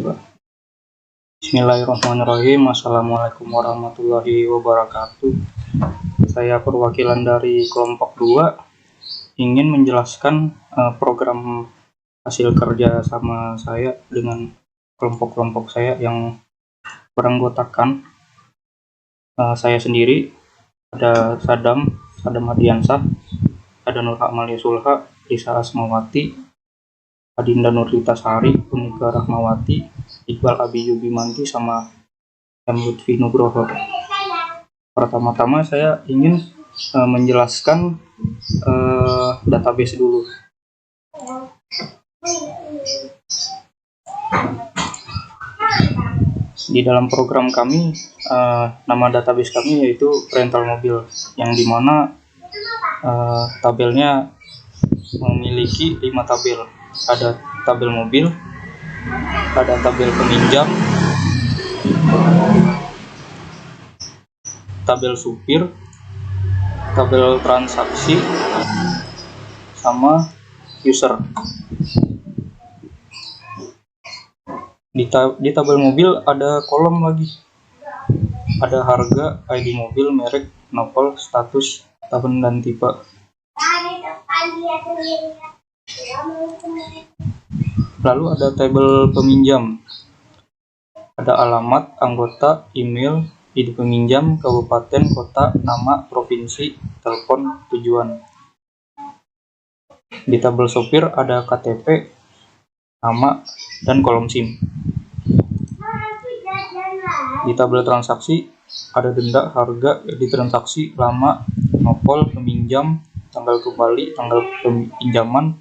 Coba. Bismillahirrahmanirrahim. Assalamualaikum warahmatullahi wabarakatuh. Saya perwakilan dari kelompok 2 ingin menjelaskan program hasil kerja sama saya dengan kelompok-kelompok saya yang beranggotakan saya sendiri, ada Sadam Hadiansah, ada Nur Amalia Sulha, Lisa Asmawati, Adinda Nurlita Sari, Unika Rahmawati, Iqbal Abi Yubimanti, sama M. Lutfi Nugroho. Pertama-tama saya ingin menjelaskan database dulu. Di dalam program kami, nama database kami yaitu rental mobil, yang dimana tabelnya memiliki 5 tabel. Ada tabel mobil, ada tabel peminjam, tabel supir, tabel transaksi, sama user. Di tabel mobil ada kolom lagi, ada harga, ID mobil, merek, nopol, status, tahun dan tipe. Lalu ada tabel peminjam, ada alamat, anggota, email, ID peminjam, kabupaten, kota, nama, provinsi, telepon, tujuan. Di tabel sopir ada KTP, nama, dan kolom SIM. Di tabel transaksi ada denda, harga, ID transaksi, lama, nopol, peminjam, tanggal kembali, tanggal pinjaman.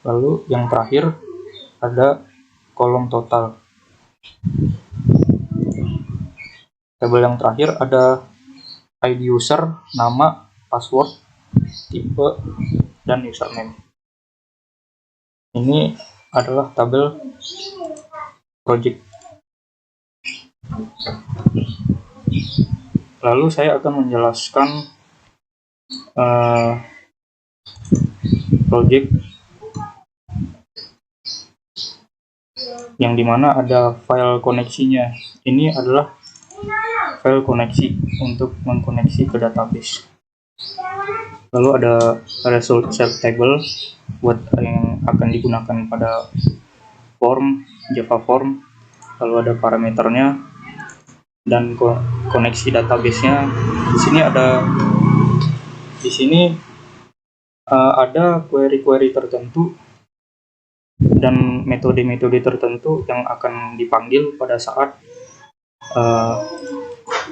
Lalu yang terakhir ada kolom total. Tabel yang terakhir ada ID user, nama, password, tipe, dan username. Ini adalah tabel project. Lalu saya akan menjelaskan project yang dimana ada file koneksinya. Ini adalah file koneksi untuk mengkoneksi ke database. Lalu ada result set table buat yang akan digunakan pada form, Java form. Lalu ada parameternya dan koneksi database-nya. Di sini ada query-query tertentu dan metode-metode tertentu yang akan dipanggil pada saat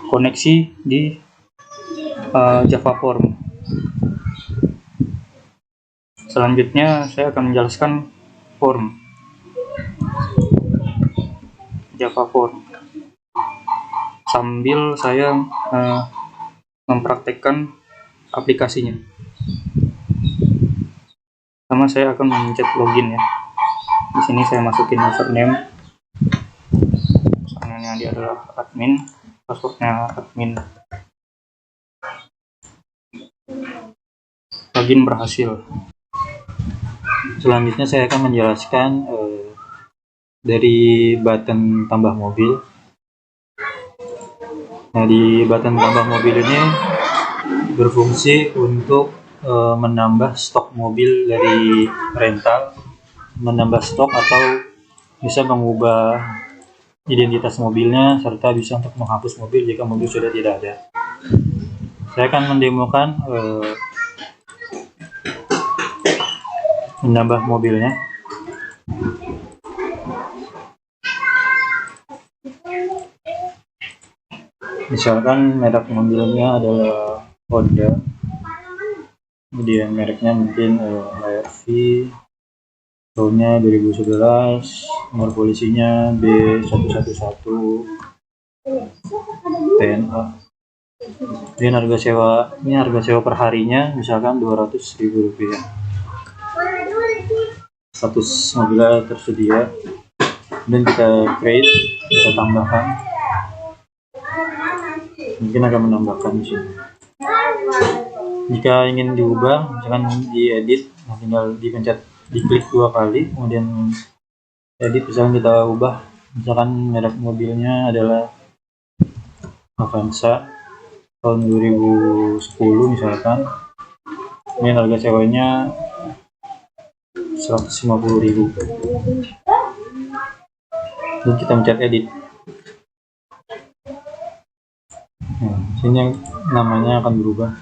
koneksi di Java form. Selanjutnya saya akan menjelaskan form, Java form, sambil saya mempraktekkan aplikasinya. Pertama saya akan mencet login ya. Di sini saya masukin username. Username-nya dia adalah admin, passwordnya admin. Login berhasil. Selanjutnya saya akan menjelaskan dari button tambah mobil. Nah, di button tambah mobil ini berfungsi untuk menambah stok mobil dari rental, menambah stok atau bisa mengubah identitas mobilnya, serta bisa untuk menghapus mobil jika mobil sudah tidak ada. Saya akan mendemokan menambah mobilnya. Misalkan merek mobilnya adalah Honda, kemudian mereknya mungkin HRV, tahunnya 2011, nomor polisinya B111 TNA. Kemudian harga sewa per harinya misalkan Rp200.000. Status mobilnya tersedia, dan kita create, kita tambahkan. Mungkin akan menambahkan di sini. Jika ingin diubah, misalkan diedit, tinggal diklik 2 kali, kemudian edit, misalkan kita ubah Misalkan merek mobilnya adalah Avanza tahun 2010 misalkan. Ini harga sewanya 150.000. Dan kita mencet edit. Nah, sini namanya akan berubah,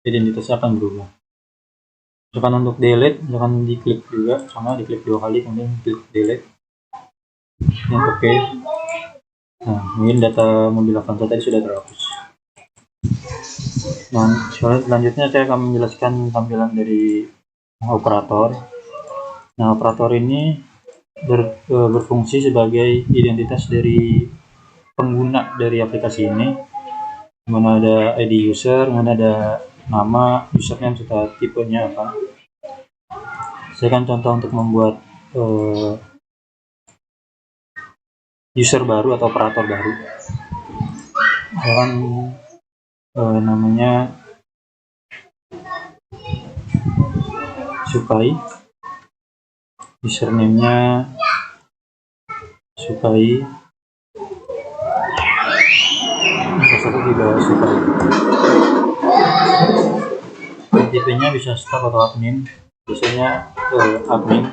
identitasnya akan berubah. Misalkan untuk delete, misalkan diklik juga, sama diklik 2 kali, kemudian klik delete. Yang oke. Nah, mungkin data mobil Avanza tadi sudah terhapus. Nah, selanjutnya saya akan menjelaskan tampilan dari operator. Nah, operator ini berfungsi sebagai identitas dari pengguna dari aplikasi ini. Mana ada ID user, mana ada nama, username serta tipenya apa. Saya akan contoh untuk membuat user baru atau operator baru. Misalkan namanya Sukai, username-nya Sukai, password juga Sukai. Tipenya bisa staff atau admin, biasanya admin.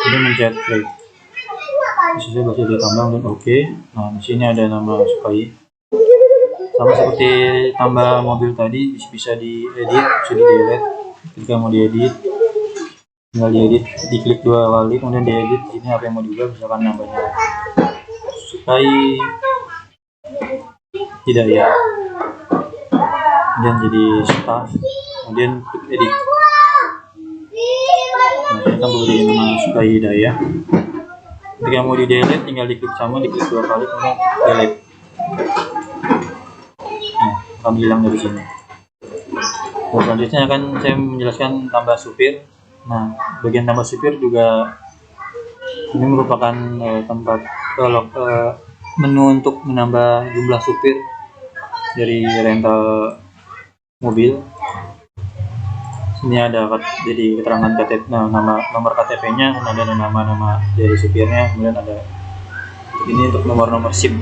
Ini mencet create, bisa bahasa ditambah dan oke. Nah, di sini ada nama Sukai. Sama seperti tambah mobil tadi, bisa diedit, bisa di-delete. Ketika mau diedit, tinggal diedit, diklik 2 kali, kemudian diedit. Di sini apa yang mau diubah, misalkan namanya Sukai Hidayah, kemudian jadi staff, kemudian klik edit. Nah, kita tambah jadi nama Sukai Hidayah. Ketika mau di-delete, tinggal diklik sama, diklik 2 kali, kemudian delete. Nah, akan hilang dari sini. Nah, selanjutnya akan saya menjelaskan tambah supir. Nah, bagian tambah supir juga ini merupakan tempat menu untuk menambah jumlah supir dari rental mobil. Ini ada jadi keterangan KTP, nah, nomor KTP-nya, ada nama-nama dari supirnya, kemudian ada ini untuk nomor SIM.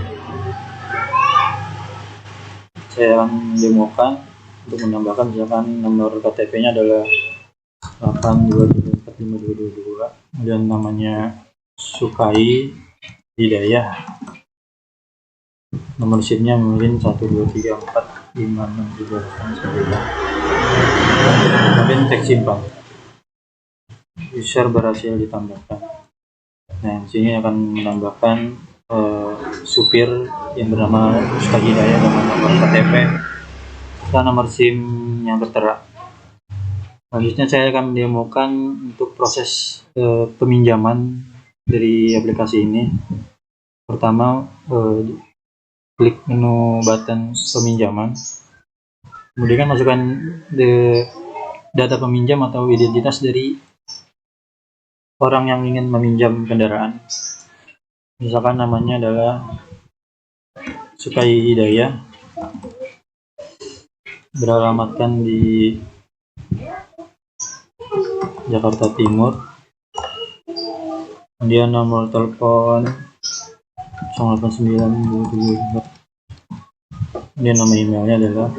Saya akan demokan untuk menambahkan, misalkan nomor KTP-nya adalah 82745222, kemudian namanya Sukai Hidayah, nomor SIM-nya mungkin 123456789, kemudian teks simpan, user berhasil ditambahkan. Nah, di sini akan menambahkan supir yang bernama Sukai Hidayah dengan nomor KTP dan nomor SIM yang tertera. Selanjutnya saya akan mendemokan untuk proses peminjaman dari aplikasi ini. Pertama, klik menu button peminjaman, kemudian masukkan data peminjam atau identitas dari orang yang ingin meminjam kendaraan. Misalkan namanya adalah Sukai Hidayah, beralamatkan di Jakarta Timur, kemudian nomor telepon 089 kemudian nama emailnya adalah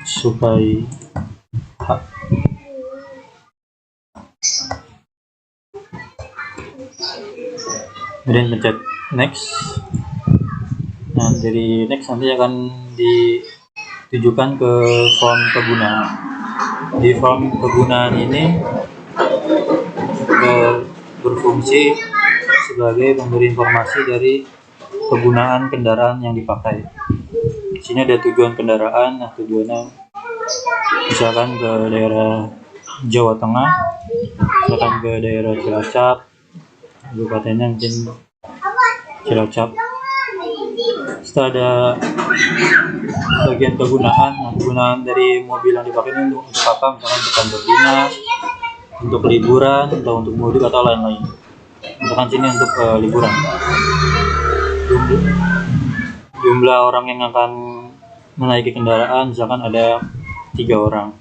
Sukai H. Kemudian pencet next. Nah, dari next nanti akan ditujukan ke form kegunaan. Di form kegunaan ini berfungsi sebagai pemberi informasi dari kegunaan kendaraan yang dipakai. Di sini ada tujuan kendaraan. Nah, tujuannya misalkan ke daerah Jawa Tengah, misalkan ke daerah Cilacap, kabupatennya mungkin Cilacap. Setelah ada bagian kegunaan, kegunaan dari mobil yang dipakai ini untuk apa? Misalkan untuk kantor dinas, untuk liburan, atau untuk mudik atau lain-lain. Misalkan sini untuk liburan. Jumlah orang yang akan menaiki kendaraan misalkan ada 3 orang.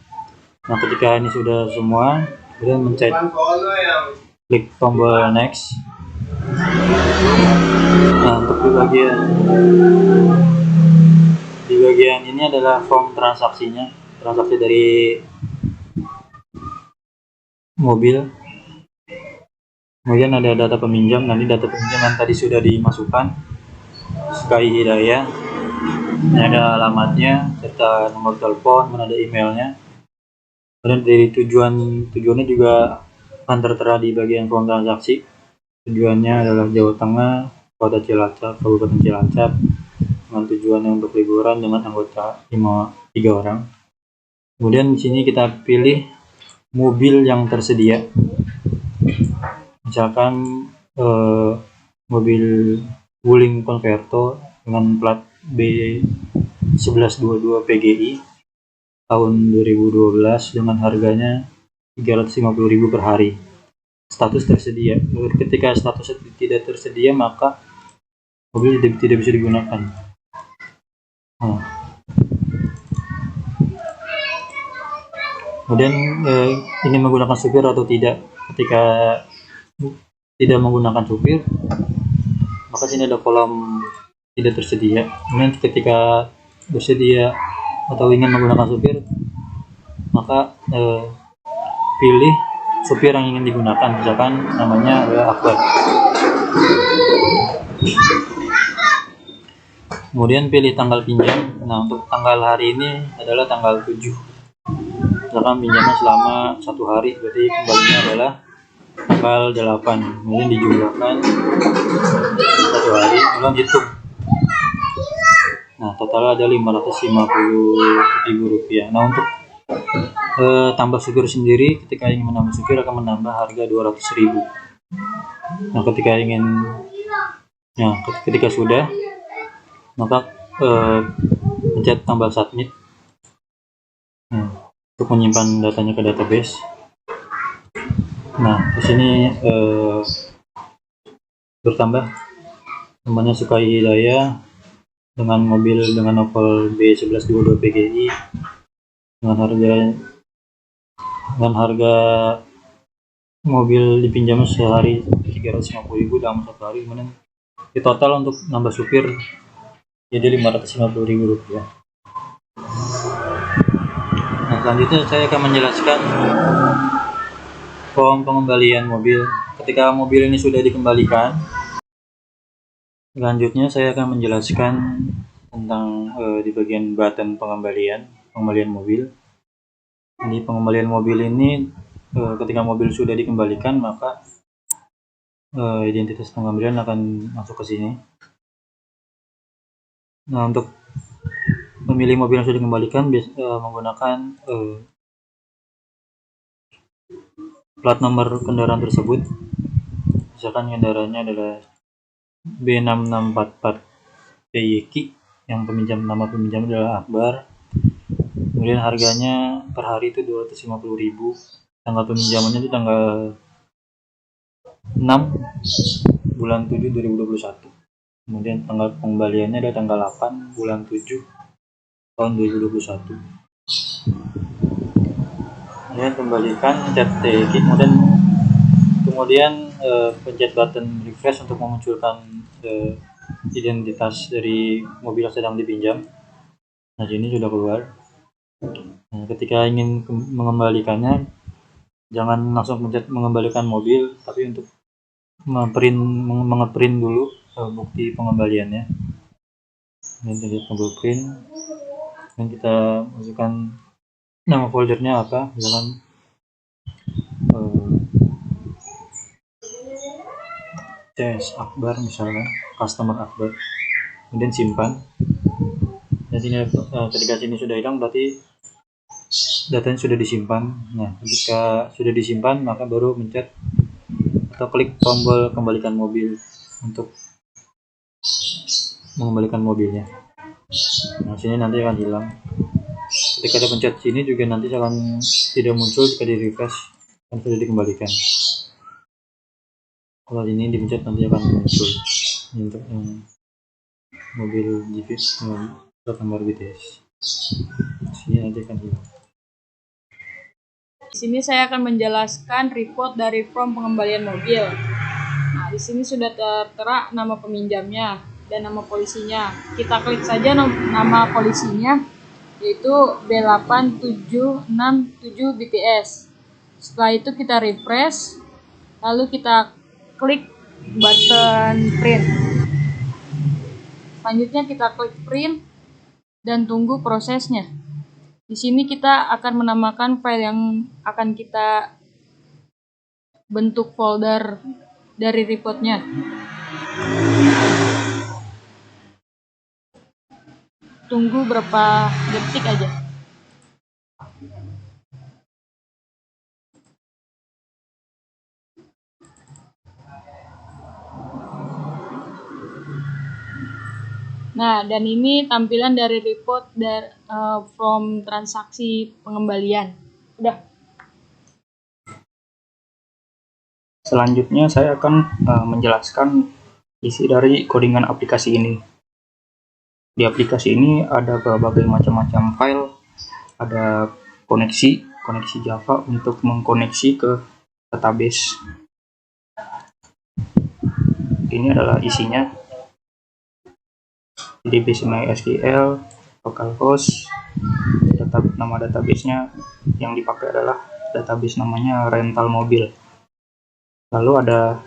Nah, ketika ini sudah semua, kemudian mencet klik tombol next. Nah, untuk di bagian ini adalah form transaksinya, transaksi dari mobil. Kemudian ada data peminjam, nanti data peminjam yang tadi sudah dimasukkan, Sky Hidayah. Ini ada alamatnya serta nomor telepon, dan ada emailnya. Kemudian dari tujuannya juga akan tertera di bagian form transaksi. Tujuannya adalah Jawa Tengah, Kota Cilacap, Kabupaten Cilacap, dengan tujuannya untuk liburan dengan anggota 3 orang. Kemudian di sini kita pilih mobil yang tersedia. Misalkan mobil Wuling Converto dengan plat B1122 PGI tahun 2012 dengan harganya 350.000 per hari. Status tersedia. Ketika status tidak tersedia, maka mobil tidak bisa digunakan. Kemudian ini menggunakan supir atau tidak. Ketika tidak menggunakan supir, maka sini ada kolom tidak tersedia. Kemudian ketika bersedia atau ingin menggunakan supir, maka pilih supir yang ingin digunakan, misalkan namanya adalah Akbar. Kemudian pilih tanggal pinjam. Nah, untuk tanggal hari ini adalah tanggal 7. Misalkan pinjamnya selama 1 hari, berarti kembalinya adalah tanggal 8. Kemudian dijumlahkan 1 hari, kemudian hitung. Nah, total ada Rp550.000. Nah, untuk tambah supir sendiri, ketika ingin menambah supir akan menambah harga Rp200.000. Nah, ketika sudah, maka pencet tambah submit untuk menyimpan datanya ke database. Nah, di sini bertambah namanya Sky Hidayah dengan mobil dengan novel B1122 PGI dengan harga mobil dipinjam sehari 350.000 dalam 1 hari. Kemudian di total untuk nambah supir jadi Rp550.000. Nah, selanjutnya saya akan menjelaskan form pengembalian mobil. Ketika mobil ini sudah dikembalikan, selanjutnya saya akan menjelaskan tentang di bagian button pengembalian mobil. Di pengembalian mobil ini, ketika mobil sudah dikembalikan, maka identitas pengembalian akan masuk ke sini. Nah, untuk memilih mobil yang sudah dikembalikan menggunakan plat nomor kendaraan tersebut. Misalkan kendaraannya adalah B6644 PYQ, yang nama peminjam adalah Akbar. Kemudian harganya per hari itu Rp250.000. Tanggal peminjamannya itu tanggal 6 bulan 7 2021. Kemudian tanggal pengembaliannya adalah tanggal 8 bulan 7 tahun 2021. Kemudian kembalikan, pencet TX, kemudian pencet button refresh untuk memunculkan identitas dari mobil yang sedang dipinjam. Nah, sini sudah keluar. Nah, ketika ingin mengembalikannya, jangan langsung pencet mengembalikan mobil, tapi untuk mengeprint dulu bukti pengembaliannya. Ini kita tombol print, dan kita masukkan nama foldernya apa, misalkan CS Akbar, misalkan customer Akbar. Kemudian simpan. Dan sini ketika sini sudah hilang, berarti datanya sudah disimpan. Nah, ketika sudah disimpan, maka baru mencet atau klik tombol kembalikan mobil untuk mengembalikan mobilnya. Nah, sini nanti akan hilang. Ketika ada pencet sini juga nanti akan tidak muncul jika di refresh, kan sudah dikembalikan. Kalau ini dipencet nanti akan muncul untuk mobil GVS plat nomor BTS. Sini nanti akan hilang. Di sini saya akan menjelaskan report dari form pengembalian mobil. Nah, di sini sudah tertera nama peminjamnya dan nama polisinya. Kita klik saja nama polisinya, yaitu B8767 BTS. Setelah itu kita refresh, lalu kita klik button print. Selanjutnya kita klik print dan tunggu prosesnya. Di sini kita akan menamakan file yang akan kita bentuk folder dari reportnya. Tunggu berapa detik aja. Nah, dan ini tampilan dari report from transaksi pengembalian. Udah. Selanjutnya saya akan menjelaskan isi dari codingan aplikasi ini. Di aplikasi ini ada berbagai macam-macam file, ada koneksi Java untuk mengkoneksi ke database. Ini adalah isinya. DB MySQL, localhost, nama databasenya yang dipakai adalah database namanya rental mobil. Lalu ada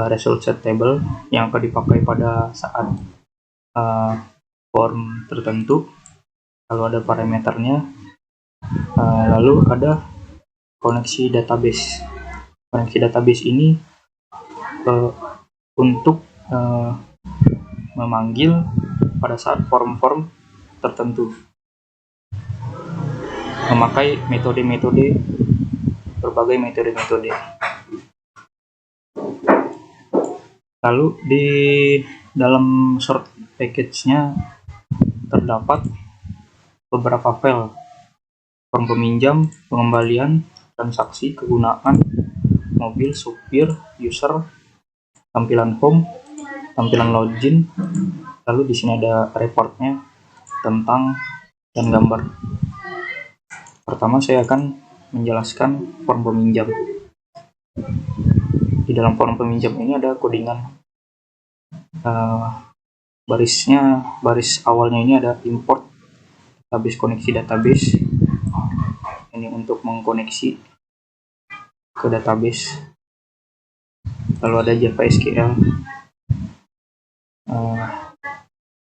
result set table yang akan dipakai pada saat form tertentu. Lalu ada parameternya. Lalu ada koneksi database. Koneksi database ini untuk memanggil pada saat form-form tertentu, memakai berbagai metode. Lalu di dalam short package-nya terdapat beberapa file: form peminjam, pengembalian, transaksi, kegunaan, mobil, supir, user, tampilan home, tampilan login. Lalu di sini ada reportnya, tentang, dan gambar. Pertama saya akan menjelaskan form peminjam. Di dalam form peminjam ini ada codingan. Baris awalnya ini ada import database, koneksi database. Ini untuk mengkoneksi ke database. Lalu ada Java SQL.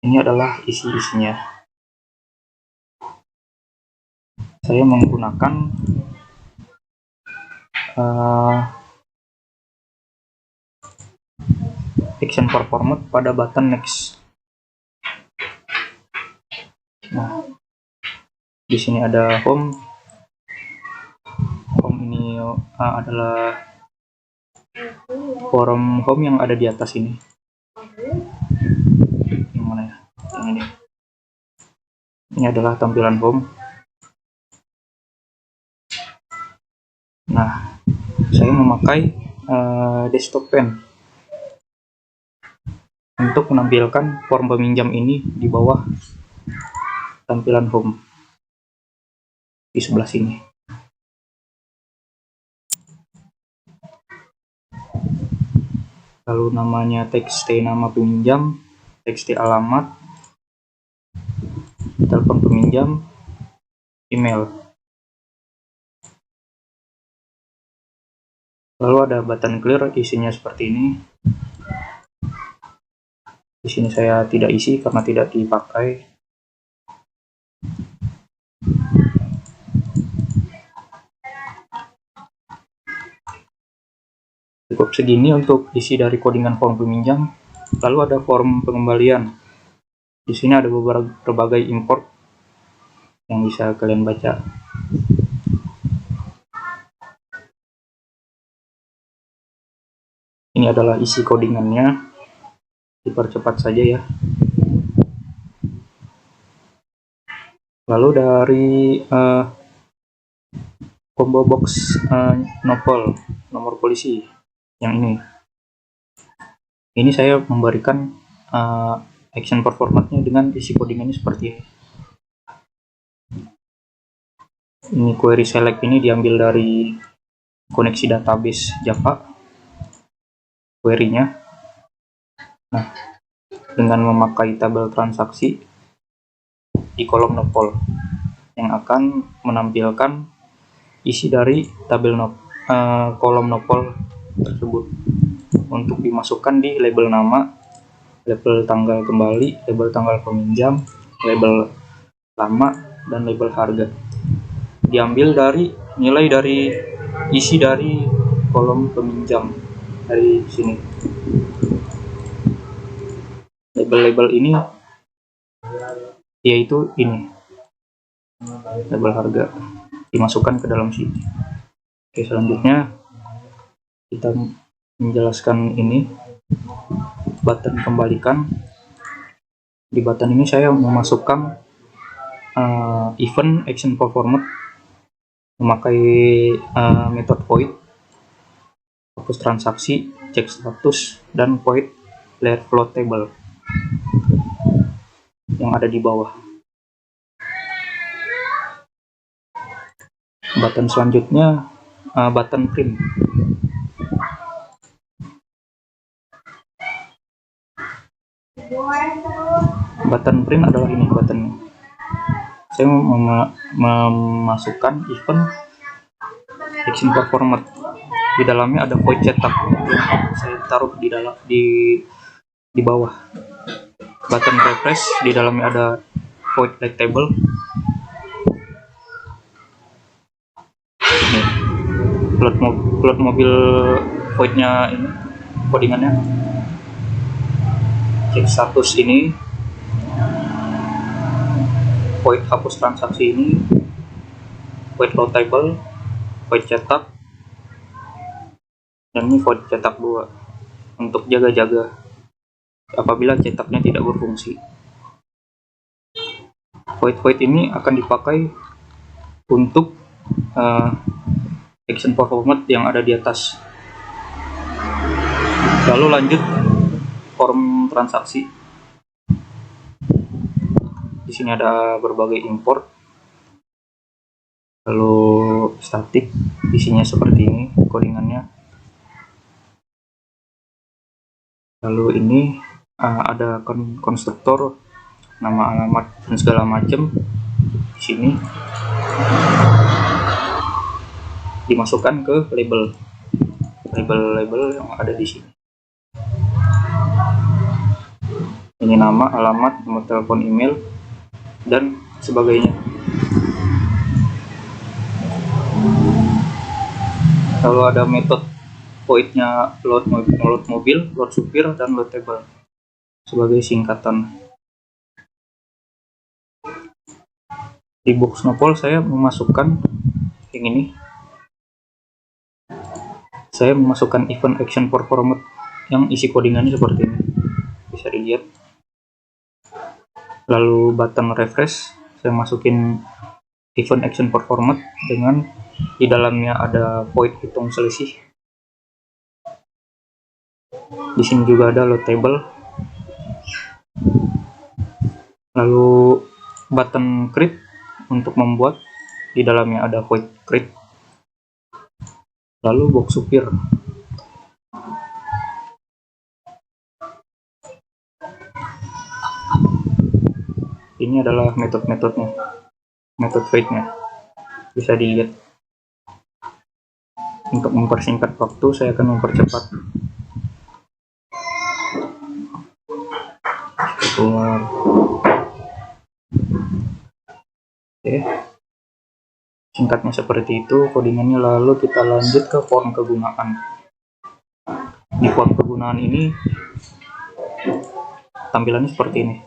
Ini adalah isi-isinya. Saya menggunakan action for format pada button next. Nah, di sini ada home. Home ini adalah form home yang ada di atas ini. Yang mana ya? Yang ini. Ini adalah tampilan home. Nah, saya memakai desktop pen untuk menampilkan form peminjam ini di bawah tampilan home di sebelah sini. Lalu namanya txt nama peminjam, txt alamat, telepon peminjam, email. Lalu ada button clear, isinya seperti ini. Di sini saya tidak isi karena tidak dipakai. Cukup segini untuk isi dari codingan form peminjam. Lalu ada form pengembalian. Di sini ada berbagai import yang bisa kalian baca. Ini adalah isi codingannya. Dipercepat saja ya. Lalu dari combo box nomor polisi yang ini saya memberikan action performance-nya dengan isi codingannya seperti ini. Ini query select ini diambil dari koneksi database Java. query-nya. Nah, dengan memakai tabel transaksi di kolom nopol yang akan menampilkan isi dari kolom nopol tersebut untuk dimasukkan di label nama, label tanggal kembali, label tanggal peminjam, label lama, dan label harga. Diambil dari nilai dari isi dari kolom peminjam dari sini. Label-label ini yaitu ini, label harga, dimasukkan ke dalam sini. Oke, selanjutnya kita menjelaskan ini button kembalikan. Di button ini saya memasukkan event action performed memakai metode void, hapus transaksi, cek status, dan void layer float table yang ada di bawah. Button selanjutnya button print. Button print adalah ini button. Saya memasukkan event action performed. Di dalamnya ada void cetak. Saya taruh di bawah. Button refresh, di dalamnya ada void light table. Ini float mobil voidnya ini codingannya. Cek status ini, void hapus transaksi ini, void load table, void cetak, dan ini void cetak 2 untuk jaga-jaga apabila cetaknya tidak berfungsi. Void ini akan dipakai untuk action performed yang ada di atas. Lalu lanjut form transaksi. Di sini ada berbagai import, lalu statik, isinya seperti ini codingannya. Lalu ini ada konstruktor, nama, alamat, dan segala macam. Di sini dimasukkan ke label yang ada di sini. Ini nama, alamat, nomor telepon, email, dan sebagainya. Lalu ada metode voidnya load mobil, load supir, dan load table sebagai singkatan. Di box nopol saya memasukkan yang ini. Saya memasukkan event action performed yang isi codingannya seperti ini, bisa dilihat. Lalu button refresh, saya masukin event action performed dengan di dalamnya ada void hitung selisih. Di sini juga ada load table. Lalu button create untuk membuat, di dalamnya ada void create. Lalu box supir. Ini adalah metode-metodenya, metode void-nya, bisa dilihat. Untuk mempersingkat waktu, saya akan mempercepat. Keluar. Oke, singkatnya seperti itu codingannya. Lalu kita lanjut ke form kegunaan. Di form kegunaan ini tampilannya seperti ini.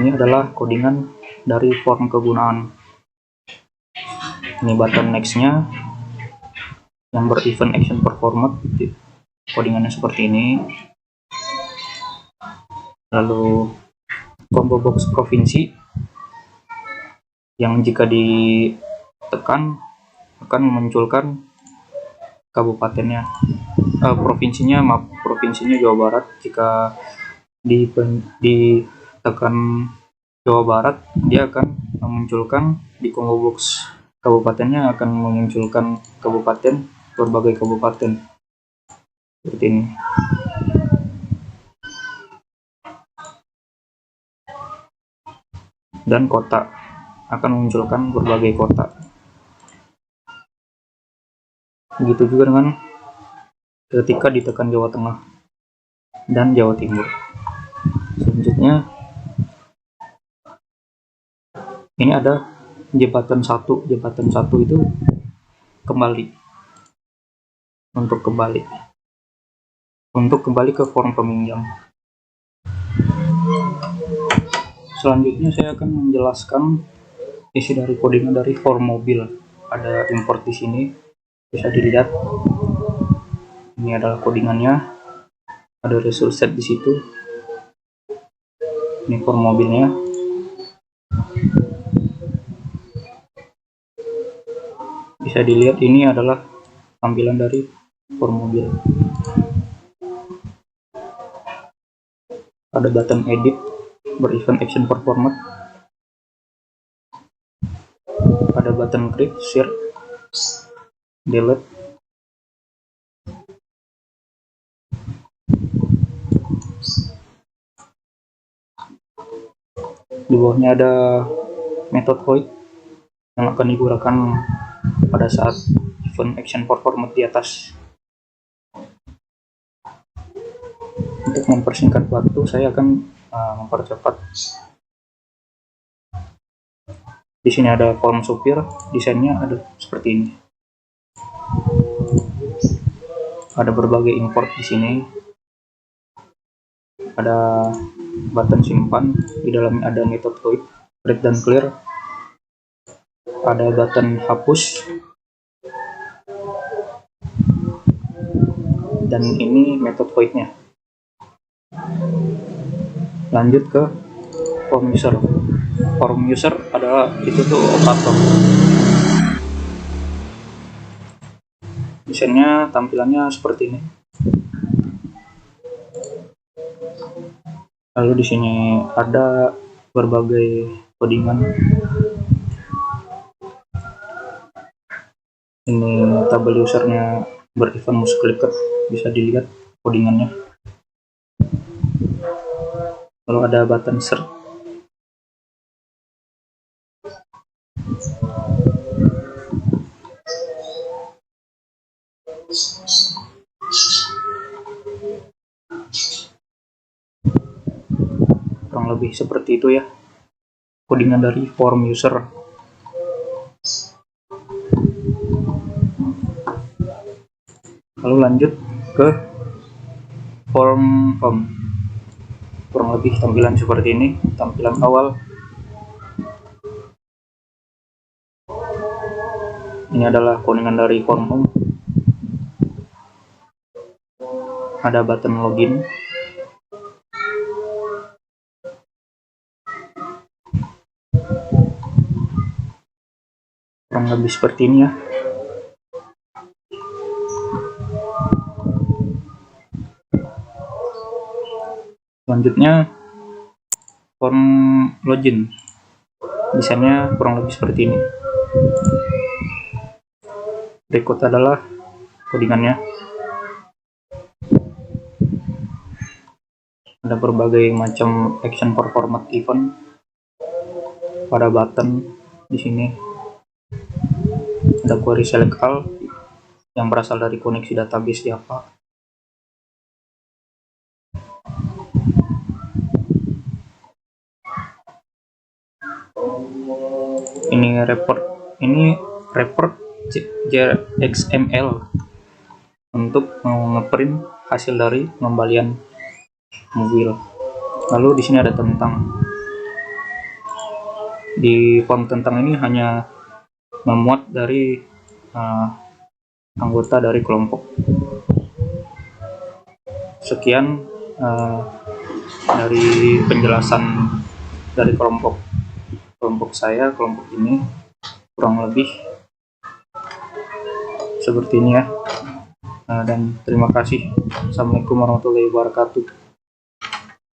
Ini adalah codingan dari form kegunaan. Ini button next-nya yang ber-event action performed, codingannya seperti ini. Lalu combo box provinsi yang jika ditekan akan memunculkan kabupatennya, provinsinya Jawa Barat. Jika ditekan Jawa Barat, dia akan memunculkan di combo box kabupatennya akan memunculkan berbagai kabupaten seperti ini. Dan kota akan memunculkan berbagai kota. Begitu juga dengan ketika ditekan Jawa Tengah dan Jawa Timur. Selanjutnya ini ada jembatan 1. Jembatan 1 itu kembali ke form peminjam. Selanjutnya saya akan menjelaskan isi dari codingan dari form mobil. Ada import di sini, bisa dilihat. Ini adalah codingannya. Ada resource set di situ. Ini form mobilnya. Bisa dilihat ini adalah tampilan dari form mobil. Ada button edit, berevent action performance. Ada button create, share, delete. Di bawahnya ada method void yang akan digunakan pada saat event action performance di atas. Untuk mempersingkat waktu, saya akan mempercepat. Di sini ada form supir, desainnya ada seperti ini. Ada berbagai import di sini. Ada button simpan, di dalamnya ada method void, read dan clear. Ada button hapus, dan ini method voidnya. Lanjut ke form user. Form user adalah itu tuh operator. Desainnya, tampilannya seperti ini. Lalu di sini ada berbagai codingan. Ini tabel usernya berevent mouse clicker, bisa dilihat codingannya. Lalu ada button search. Kurang lebih seperti itu ya codingan dari form user. Lalu lanjut ke form home. Kurang lebih tampilan seperti ini, tampilan awal. Ini adalah codingan dari form home. Ada button login. Kurang lebih seperti ini ya. Selanjutnya form login, desainnya kurang lebih seperti ini. Berikut adalah codingannya. Ada berbagai macam action performance event pada button di sini. Ada query select all yang berasal dari koneksi database Java. Ini report XML untuk ngeprint hasil dari pengembalian mobil. Lalu di sini ada tentang. Di form tentang ini hanya memuat dari anggota dari kelompok. Sekian dari penjelasan dari kelompok saya, kelompok ini kurang lebih seperti ini ya. Dan terima kasih. Assalamualaikum warahmatullahi wabarakatuh.